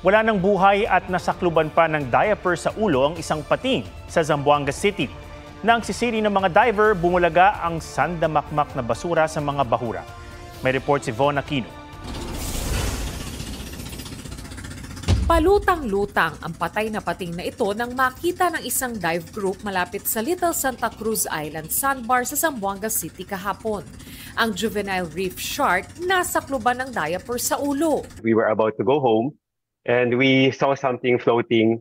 Wala ng buhay at nasakluban pa ng diaper sa ulo ang isang pating sa Zamboanga City. Nang sisiri ng mga diver, bumulaga ang sandamakmak na basura sa mga bahura. May report si Von Aquino. Palutang-lutang ang patay na pating na ito nang makita ng isang dive group malapit sa Little Santa Cruz Island Sandbar sa Zamboanga City kahapon. Ang juvenile reef shark nasakluban ng diaper sa ulo. We were about to go home and we saw something floating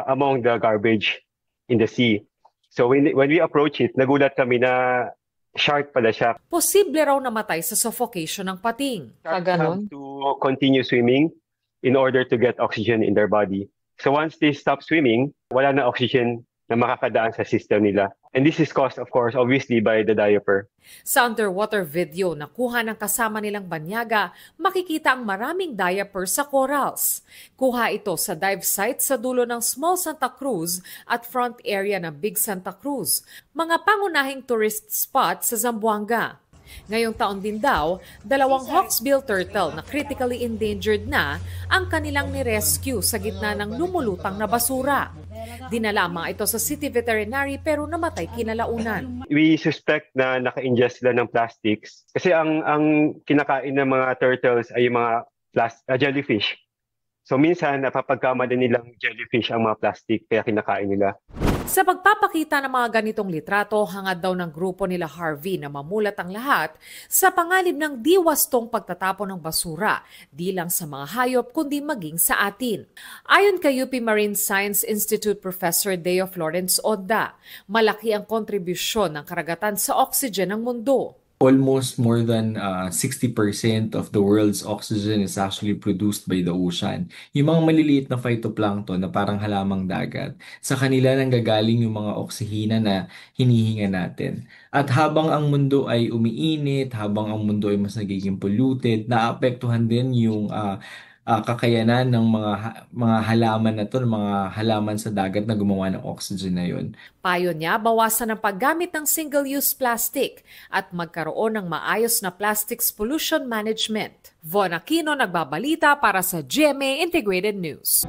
among the garbage in the sea. So when we approached it, nagulat kami na shark pala siya. Posible raw namatay sa suffocation ng pating. Sharks have to continue swimming in order to get oxygen in their body. So once they stop swimming, wala na oxygen na makakadaan sa system nila. And this is caused, of course, obviously by the diaper. Sa underwater video na kuha ng kasama nilang banyaga, makikita ang maraming diaper sa corals. Kuha ito sa dive site sa dulo ng Small Santa Cruz at front area ng Big Santa Cruz, mga pangunahing tourist spot sa Zamboanga. Ngayong taon din daw, 2 hawksbill turtle na critically endangered na ang kanilang nirescue sa gitna ng lumulutang na basura. Dinala mga ito sa city veterinary pero namatay kinalaunan. We suspect na naka-ingest sila ng plastics kasi ang kinakain ng mga turtles ay yung mga jellyfish. So minsan napapagkamali nilang jellyfish ang mga plastic kaya kinakain nila. Sa pagpapakita ng mga ganitong litrato, hangad daw ng grupo nila Harvey na mamulat ang lahat sa panganib ng diwastong pagtatapon ng basura, di lang sa mga hayop kundi maging sa atin. Ayon kay UP Marine Science Institute Professor Deo Florence Odda, malaki ang kontribusyon ng karagatan sa oxygen ng mundo. Almost more than 60% of the world's oxygen is actually produced by the ocean. Yung mga maliliit na phytoplankton na parang halamang dagat, sa kanila nanggagaling yung mga oksihina na hinihinga natin. At habang ang mundo ay umiinit, habang ang mundo ay mas nagiging polluted, naapektuhan din yung kakayanan ng mga halaman na to, mga halaman sa dagat na gumawa ng oxygen na yun. Payo niya, bawasan ang paggamit ng single-use plastic at magkaroon ng maayos na plastics pollution management. Von Aquino, nagbabalita para sa GMA Integrated News.